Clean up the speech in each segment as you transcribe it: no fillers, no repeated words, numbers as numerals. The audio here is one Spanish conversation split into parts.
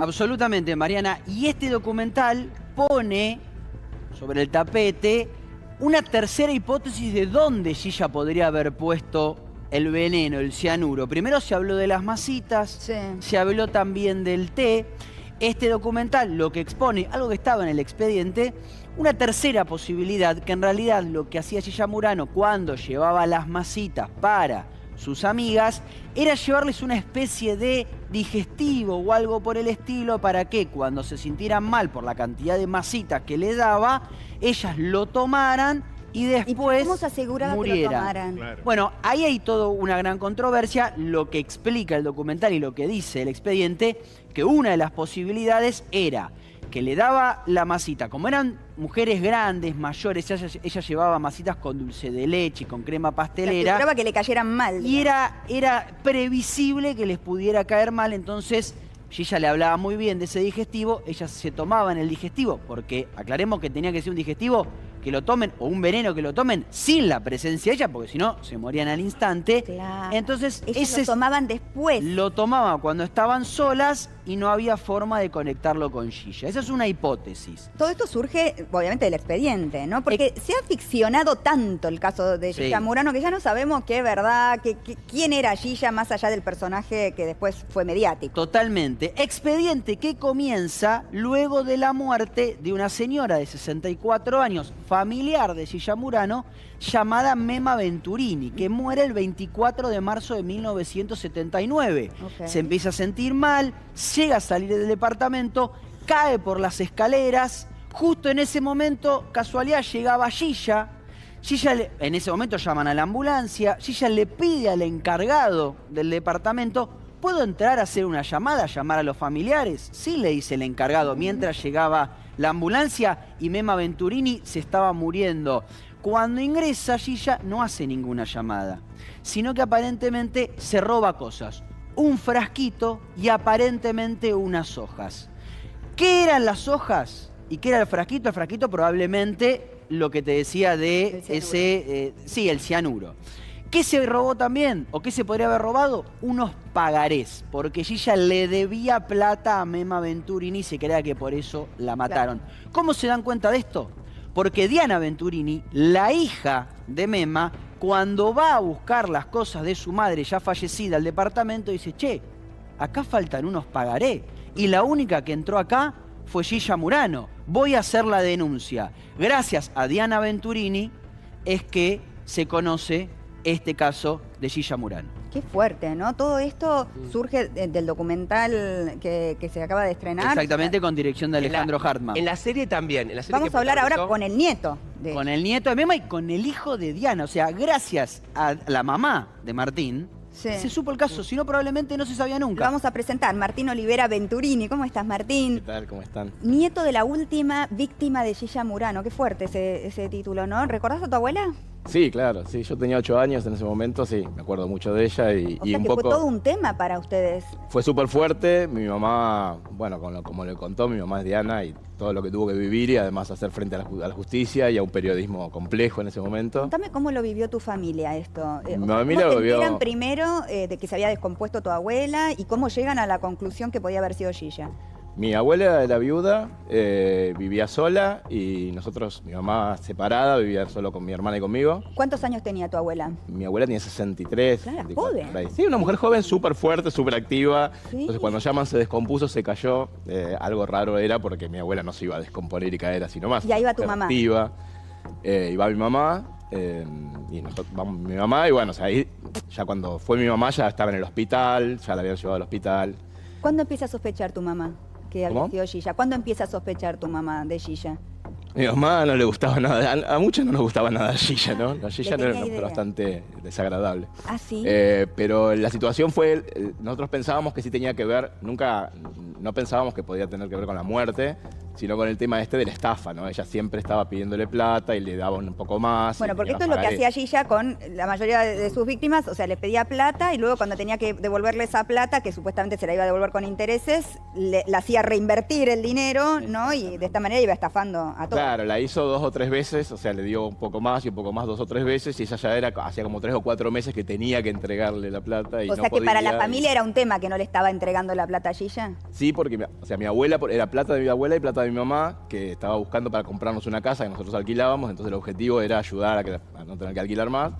Absolutamente, Mariana. Y este documental pone sobre el tapete una tercera hipótesis de dónde Gilla podría haber puesto el veneno, el cianuro. Primero se habló de las masitas, Sí. se habló también del té. Este documental lo que expone, algo que estaba en el expediente, una tercera posibilidad, que en realidad lo que hacía Gilla Murano cuando llevaba las masitas para sus amigas, era llevarles una especie de digestivo o algo por el estilo para que cuando se sintieran mal por la cantidad de masitas que le daba, ellas lo tomaran y después ¿Y cómo se aseguraba que lo murieran. tomaran? Claro. Bueno, ahí hay toda una gran controversia. Lo que explica el documental y lo que dice el expediente, que una de las posibilidades era que le daba la masita. Como eran mujeres grandes, mayores, ella llevaba masitas con dulce de leche, con crema Se pastelera. aseguraba que le cayeran mal. Y era previsible que les pudiera caer mal, entonces Gilla le hablaba muy bien de ese digestivo, ellas se tomaban el digestivo, porque aclaremos que tenía que ser un digestivo que lo tomen, o un veneno que lo tomen sin la presencia de ella, porque si no, se morían al instante. Claro. Entonces, Ellos ese lo tomaban después. lo tomaban cuando estaban solas y no había forma de conectarlo con Gilla. Esa es una hipótesis. Todo esto surge, obviamente, del expediente, ¿no? Porque se ha ficcionado tanto el caso de Sí. Gilla Murano que ya no sabemos qué es verdad, quién era Gilla más allá del personaje que después fue mediático. Totalmente. Expediente que comienza luego de la muerte de una señora de 64 años, familiar de Gilla Murano, llamada Mema Venturini, que muere el 24 de marzo de 1979. Ok. Se empieza a sentir mal, llega a salir del departamento, cae por las escaleras. Justo en ese momento, casualidad, llegaba Gilla. En ese momento llaman a la ambulancia. Gilla le pide al encargado del departamento: ¿puedo entrar a hacer una llamada, llamar a los familiares? Sí, le dice el encargado, mientras llegaba la ambulancia y Mema Venturini se estaba muriendo. Cuando ingresa, Gilla no hace ninguna llamada, sino que aparentemente se roba cosas. Un frasquito y aparentemente unas hojas. ¿Qué eran las hojas? ¿Y qué era el frasquito? El frasquito probablemente lo que te decía de El cianuro. sí, el cianuro. ¿Qué se robó también? ¿O qué se podría haber robado? Unos pagarés, porque Gilla le debía plata a Mema Venturini y se creía que por eso la mataron. ¿Cómo se dan cuenta de esto? Porque Diana Venturini, la hija de Mema, cuando va a buscar las cosas de su madre ya fallecida al departamento, dice: che, acá faltan unos pagarés. Y la única que entró acá fue Gilla Murano. Voy a hacer la denuncia. Gracias a Diana Venturini es que se conoce este caso de Gilla Murano. Qué fuerte, ¿no? Todo esto surge del documental que se acaba de estrenar. Exactamente, con dirección de Alejandro Hartmann. En la serie también. En la serie Vamos que a hablar ahora protagonizó- con el nieto. Con el nieto de Mema y con el hijo de Diana. O sea, gracias a la mamá de Martín, Sí. se supo el caso. Si no, probablemente no se sabía Lo nunca. vamos a presentar, Martín Olivera Venturini. ¿Cómo estás, ¿Qué Martín? tal? ¿Cómo están? Nieto de la última víctima de Gilla Murano. Qué fuerte ese título, ¿no? ¿Recordás a tu abuela? Sí, claro, sí, yo tenía 8 años en ese momento, sí, me acuerdo mucho de ella y O sea un que poco... fue todo un tema para ustedes. Fue súper fuerte, mi mamá, bueno, como le contó, mi mamá es Diana y todo lo que tuvo que vivir y además hacer frente a la justicia y a un periodismo complejo en ese momento. Contame cómo lo vivió tu familia esto. Mi ¿Cómo familia te lo vivió- enteran primero de que se había descompuesto tu abuela y cómo llegan a la conclusión que podía haber sido Gilla? Mi abuela era viuda, vivía sola y nosotros, mi mamá separada, vivía solo con mi hermana y conmigo. ¿Cuántos años tenía tu abuela? Mi abuela tenía 63. Claro, 64, joven. por ahí. Sí, una mujer joven, súper fuerte, súper activa. Sí. Entonces cuando llaman se descompuso, se cayó. Algo raro era porque mi abuela no se iba a descomponer y caer así nomás. Y ahí va tu Mujer mamá. activa. Iba mi mamá. Y nosotros, vamos mi mamá y bueno, o sea, ahí ya cuando fue mi mamá ya estaba en el hospital, ya la habían llevado al hospital. ¿Cuándo empieza a sospechar tu mamá que había ¿Cómo? sido Gilla? ¿Cuándo empieza a sospechar tu mamá de Gilla? Mi mamá no le gustaba nada, a muchos no nos gustaba nada Gilla, ¿no? La Gilla tenía era una idea. mujer bastante desagradable. Ah, sí. Pero la situación fue, nosotros pensábamos que sí tenía que ver, no pensábamos que podía tener que ver con la muerte, sino con el tema este de la estafa, ¿no? Ella siempre estaba pidiéndole plata y le daba un poco más. Bueno, porque esto es lo que hacía Gilla con la mayoría de sus víctimas, o sea, les pedía plata y luego cuando tenía que devolverle esa plata, que supuestamente se la iba a devolver con intereses, la hacía reinvertir el dinero, ¿no? Y de esta manera iba estafando a todos. Claro, la hizo 2 o 3 veces, o sea, le dio un poco más y un poco más 2 o 3 veces, y ella ya hacía como 3 o 4 meses que tenía que entregarle la plata y O sea que para la familia era un tema que no le estaba entregando la plata a Gilla. Sí, porque mi abuela, era plata de mi abuela y plata de mi mamá, que estaba buscando para comprarnos una casa que nosotros alquilábamos, entonces el objetivo era ayudar a no tener que alquilar más.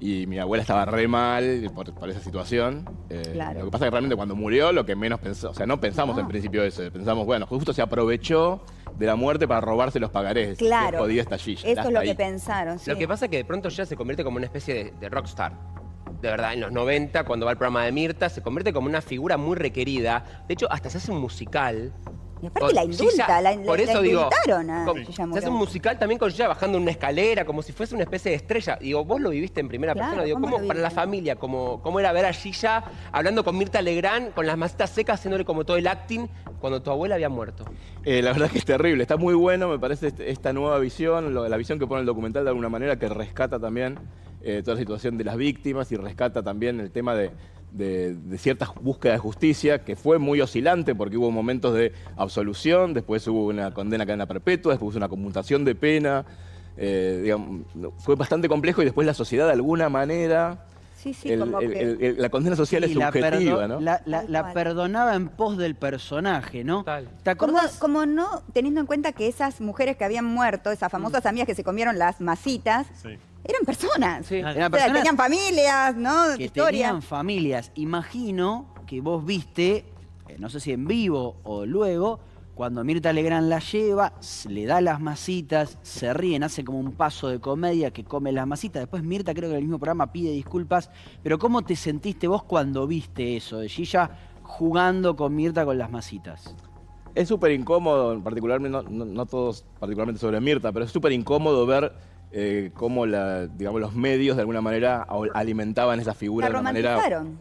Y mi abuela estaba re mal por esa situación. Claro. Lo que pasa es que realmente cuando murió, lo que menos pensamos, o sea, no pensamos en principio eso, pensamos, bueno, justo se aprovechó de la muerte para robarse los pagarés. Claro. Qué jodida esta Gilla. Eso es lo que pensaron, sí. Lo que pasa es que de pronto ya se convierte como una especie de rockstar. De verdad, en los 90, cuando va al programa de Mirta, se convierte como una figura muy requerida. De hecho, hasta se hace un musical. Y aparte la indulta, por eso la digo, indultaron a Gilla se hace Murón. un musical también con Gilla bajando una escalera, como si fuese una especie de estrella. Digo, vos lo viviste en primera Claro, persona. Digo, ¿cómo ¿cómo lo para la viviste? familia? ¿Cómo era ver a Gilla hablando con Mirta Legrand, con las masitas secas, haciéndole como todo el acting, cuando tu abuela había muerto? La verdad que es terrible, está muy bueno, me parece esta nueva visión, la visión que pone el documental de alguna manera, que rescata también toda la situación de las víctimas y rescata también el tema de ciertas búsquedas de justicia, que fue muy oscilante porque hubo momentos de absolución, después hubo una condena a cadena perpetua, después hubo una conmutación de pena, digamos, fue bastante complejo y después la sociedad de alguna manera... Sí, como que... la condena social Sí, es subjetiva, ¿no? La perdonaba en pos del personaje, ¿no? Total. ¿Te acordás? Como no, teniendo en cuenta que esas mujeres que habían muerto, esas famosas amigas que se comieron las masitas, eran personas. Sí. Eran O sea, personas tenían familias, ¿no? que Historia. tenían familias. Imagino que vos viste, no sé si en vivo o luego, cuando Mirta Legrand la lleva, le da las masitas, se ríen, hace como un paso de comedia que come las masitas. Después Mirta, creo que en el mismo programa, pide disculpas. Pero ¿cómo te sentiste vos cuando viste eso de Gilla jugando con Mirta con las masitas? Es súper incómodo, particularmente, no todos particularmente sobre Mirta, pero es súper incómodo ver cómo digamos, los medios de alguna manera alimentaban esa figura La de una manera romantizaron.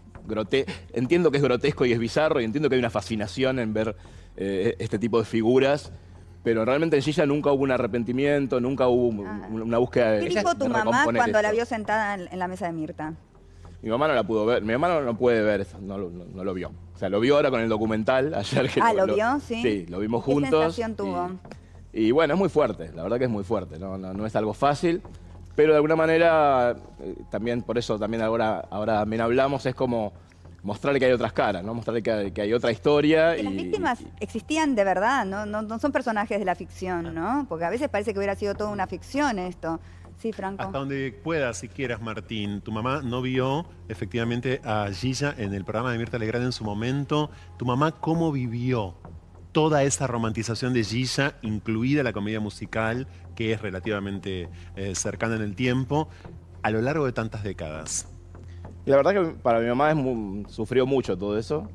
Entiendo que es grotesco y es bizarro y entiendo que hay una fascinación en ver este tipo de figuras, pero realmente en Gilla nunca hubo un arrepentimiento, nunca hubo una búsqueda de... ¿Qué dijo tu mamá recomponer cuando la eso. vio sentada en la mesa de Mirta? Mi mamá no la pudo ver, mi mamá no puede ver eso, no lo vio. O sea, lo vio ahora con el documental ayer. Que ¿lo vio? Sí. Sí, lo vimos ¿Qué juntos. sensación tuvo? Y bueno, es muy fuerte, la verdad que es muy fuerte, no es algo fácil, pero de alguna manera, también por eso también ahora también hablamos, es como mostrarle que hay otras caras, ¿no? Mostrarle que hay otra historia. Que las víctimas existían de verdad, no son personajes de la ficción, ¿no? Porque a veces parece que hubiera sido toda una ficción esto. Sí, Franco. Hasta donde puedas, si quieras, Martín. Tu mamá no vio efectivamente a Gilla en el programa de Mirta Legrand en su momento. ¿Tu mamá cómo vivió toda esa romantización de Gilla, incluida la comedia musical, que es relativamente cercana en el tiempo, a lo largo de tantas décadas? Y la verdad que para mi mamá sufrió mucho todo eso,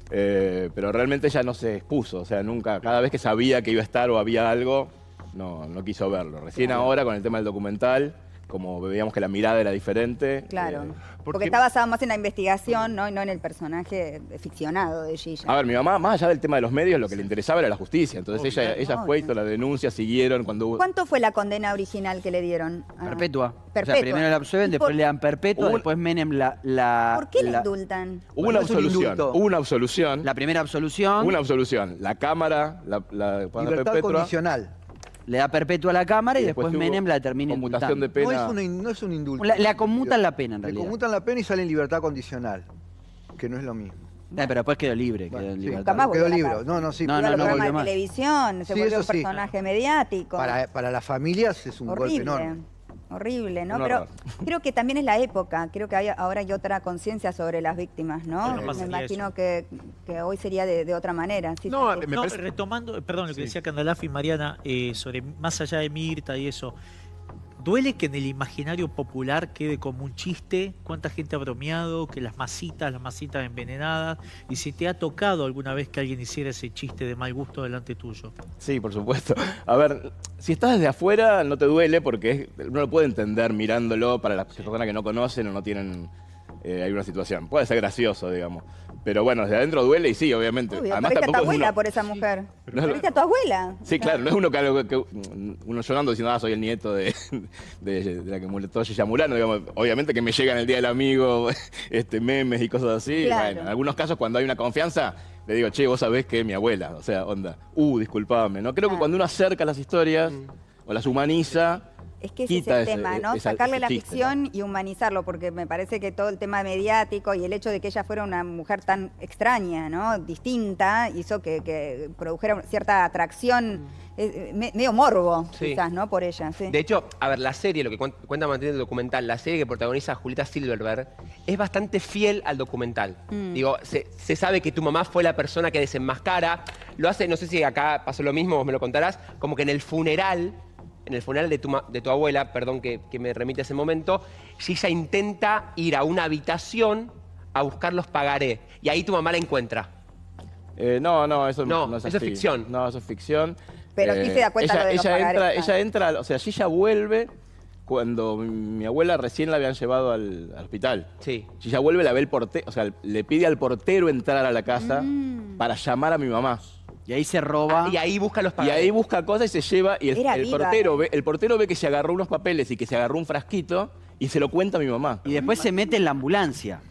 pero realmente ella no se expuso, o sea, nunca, cada vez que sabía que iba a estar o había algo, no quiso verlo. Recién ahora con el tema del documental, como veíamos que la mirada era diferente. Claro. ¿por Porque qué? está basado más en la investigación, ¿no? Y no en el personaje ficcionado de Gilla. A ver, mi mamá, más allá del tema de los medios, lo que le interesaba era la justicia. Entonces ella fue, hizo la denuncia, siguieron cuando hubo... ¿Cuánto fue la condena original que le dieron? Perpetua. Perpetua. O sea, primero la absuelven, ¿Y después por- le dan perpetua, después Menem ¿Por qué le indultan? Hubo una Bueno, es un absolución. indulto. Hubo una absolución. La primera absolución Una absolución. La Cámara, la Libertad perpetua, condicional. le da perpetua a la Cámara y, después tuvo Menem la termina conmutación de indultando. pena. No es un indulto. La conmutan la pena, en Le realidad. conmutan la pena y sale en libertad condicional, que no es lo mismo. Pero después quedó libre. Bueno, quedó en sí. libertad. Nunca más Quedó volvió a la libre. cárcel. No, sí. No, Iba a los no programas volvió de más. televisión, se Sí, volvió un eso sí. personaje mediático. Para las familias es un golpe Horrible, enorme. horrible, ¿no? Un Pero horror. creo que también es la época, creo que ahora hay otra conciencia sobre las víctimas, ¿no? Pero no Me pasaría imagino que hoy sería de otra manera. Sí, No, sí. me No, parece- retomando, perdón, lo que Sí. decía Candelafi y Mariana, sobre más allá de Mirta y eso, ¿duele que en el imaginario popular quede como un chiste? ¿Cuánta gente ha bromeado? Que las masitas envenenadas. ¿Y si te ha tocado alguna vez que alguien hiciera ese chiste de mal gusto delante tuyo? Sí, por supuesto. A ver, si estás desde afuera no te duele porque uno lo puede entender mirándolo para las personas que no conocen o no tienen alguna situación. Puede ser gracioso, digamos. Pero bueno, desde adentro duele y sí, obviamente. Obvio, Además, perdiste a tu tampoco es abuela uno- por esa mujer. No, Perdiste a tu abuela. Sí, claro, no es uno que uno llorando diciendo, soy el nieto de la que murió Gilla Murano, digamos. Obviamente que me llegan el día del amigo, memes y cosas así. Claro. Bueno, en algunos casos cuando hay una confianza, le digo, che, vos sabés que es mi abuela. O sea, onda, disculpame, ¿no? Creo que Claro. cuando uno acerca las historias o las humaniza, Es que ese es quita el tema, ¿no? Sacarle ese la chiste, ficción y humanizarlo, porque me parece que todo el tema mediático y el hecho de que ella fuera una mujer tan extraña, ¿no? Distinta, hizo que produjera cierta atracción, medio morbo, Sí. quizás, ¿no? Por ella, sí. De hecho, a ver, la serie, lo que cuenta Martín del documental, la serie que protagoniza Julieta Silverberg, es bastante fiel al documental. Digo, se sabe que tu mamá fue la persona que desenmascara, lo hace, no sé si acá pasó lo mismo, vos me lo contarás, como que en el funeral de tu abuela, perdón que me remite a ese momento, Gilla intenta ir a una habitación a buscar los pagaré, y ahí tu mamá la encuentra. No, eso No, no es eso es así. ficción. No, eso es ficción. Pero sí se da cuenta lo de los pagarés, ella entra, o sea, Gilla vuelve cuando mi abuela recién la habían llevado al hospital. Sí. Gilla vuelve, la ve el portero, o sea, le pide al portero entrar a la casa para llamar a mi mamá. Y ahí se roba. Y ahí busca los Y pagarés. ahí busca cosas y se lleva, y Era el viva, portero ve que se agarró unos papeles y que se agarró un frasquito y se lo cuenta a mi mamá. Y después se mete en la ambulancia.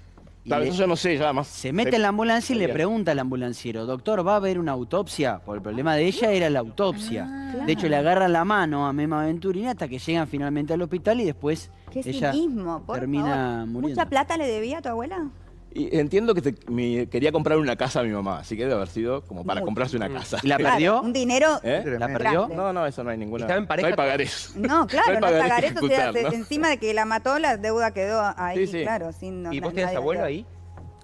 Y Claro, le- eso yo no sé, ya más. se mete en la ambulancia y le sabía. pregunta al ambulanciero, doctor, ¿va a haber una autopsia? Porque el problema de ella era la autopsia. De hecho, le agarran la mano a Mema Venturini hasta que llegan finalmente al hospital y después Qué ella cinismo, por termina favor. muriendo. ¿Mucha plata le debía a tu abuela? Y entiendo que quería comprar una casa a mi mamá, así que debe haber sido como para Mucho. comprarse una casa. ¿Y la Claro, perdió? un dinero... ¿Eh? ¿La Tremendo. perdió? No, eso no hay ninguna. ¿Estaba en pareja? No hay pagarés. No, claro, no pagarés pagaré, que o sea, ejecutar, ¿no? encima de que la mató, la deuda quedó ahí, Sí, sí. claro. Sin, ¿Y vos tenías nadie- abuelo ahí?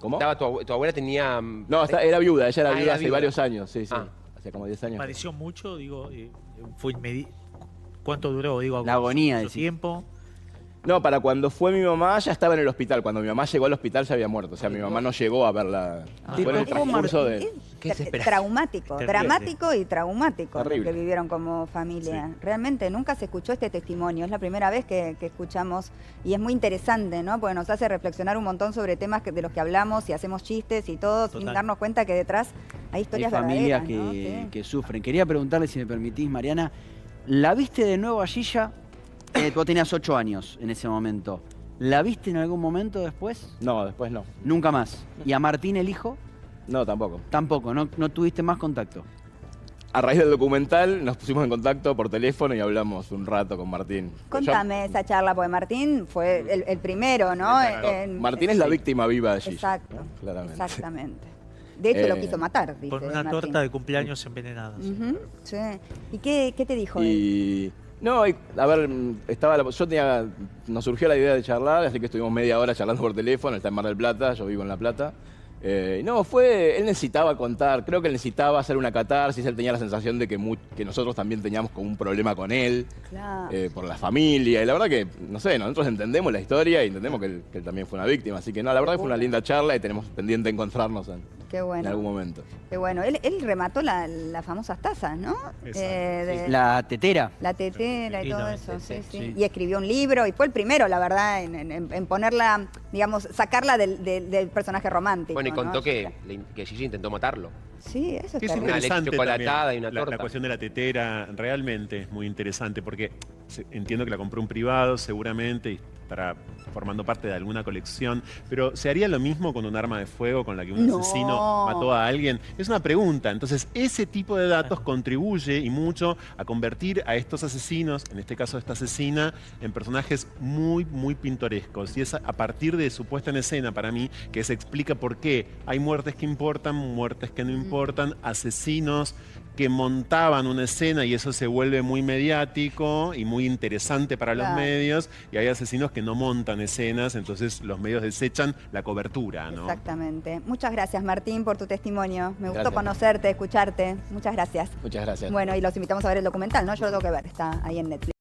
¿Cómo? Tu abuela tenía... No, era viuda, ella era Ah, viuda era hace viuda. varios años, sí. Ah. Hace como 10 años. ¿Pareció mucho? Digo, fue ¿cuánto duró? Digo, La agonía, mucho decís. tiempo. No, para cuando fue mi mamá ya estaba en el hospital. Cuando mi mamá llegó al hospital ya había muerto. O sea, mi mamá no llegó a verla. Fue en el pero ¿cómo transcurso de... Qué desesperación. Traumático, Terrible. dramático y traumático lo Terrible. que vivieron como familia. Realmente nunca se escuchó este testimonio, es la primera vez que escuchamos y es muy interesante, ¿no? Porque nos hace reflexionar un montón sobre temas de los que hablamos y hacemos chistes y todo, sin Total. darnos cuenta que detrás hay Hay historias familias verdaderas, ¿no? que, Sí. que sufren. Quería preguntarle, si me permitís, Mariana, ¿la viste de nuevo a Gilla? Vos tenías 8 años en ese momento. ¿La viste en algún momento después? No, después no. Nunca más. ¿Y a Martín, el hijo? No, tampoco. Tampoco, no tuviste más contacto. A raíz del documental nos pusimos en contacto por teléfono y hablamos un rato con Martín. Contame esa charla, porque Martín fue el primero, ¿no? Martín es la víctima viva de Gilla. Exacto, Claramente. exactamente. De hecho, lo quiso matar, dice Con una Martín. torta de cumpleaños envenenada. sí. Ujú, sí. ¿Y qué te dijo él? Y no, a ver, nos surgió la idea de charlar, así que estuvimos media hora charlando por teléfono. Él está en Mar del Plata, yo vivo en La Plata. Él necesitaba contar, creo que él necesitaba hacer una catarsis. Él tenía la sensación de que nosotros también teníamos como un problema con él, Claro. por la familia. Y la verdad que, no sé, nosotros entendemos la historia y entendemos que él también fue una víctima. Así que no, la verdad que fue una linda charla y tenemos pendiente encontrarnos Qué en bueno. algún momento. Qué bueno. Él remató las famosas tazas, ¿no? Exacto. La tetera. La tetera y todo eso, Exactamente, sí, sí. sí. Y escribió un libro y fue el primero, la verdad, en ponerla, digamos, sacarla del personaje romántico. Bueno, y contó ¿no? que Gigi intentó matarlo. Sí, eso Que es es terrible. Una leche interesante chocolatada también. y una La torta. cuestión de la tetera realmente es muy interesante porque entiendo que la compró un privado seguramente y estará formando parte de alguna colección, pero ¿se haría lo mismo con un arma de fuego con la que un No. asesino mató a alguien? Es una pregunta. Entonces, ese tipo de datos contribuye y mucho a convertir a estos asesinos, en este caso esta asesina, en personajes muy, muy pintorescos. Y es a partir de su puesta en escena, para mí, que se explica por qué hay muertes que importan, muertes que no importan, asesinos que montaban una escena y eso se vuelve muy mediático y muy interesante para los Claro. medios, y hay asesinos que no montan escenas, entonces los medios desechan la cobertura, ¿no? Exactamente. Muchas gracias, Martín, por tu testimonio. Me gustó Gracias. conocerte, escucharte. Muchas gracias. Muchas gracias. Bueno, y los invitamos a ver el documental, ¿no? Yo lo tengo que ver, está ahí en Netflix.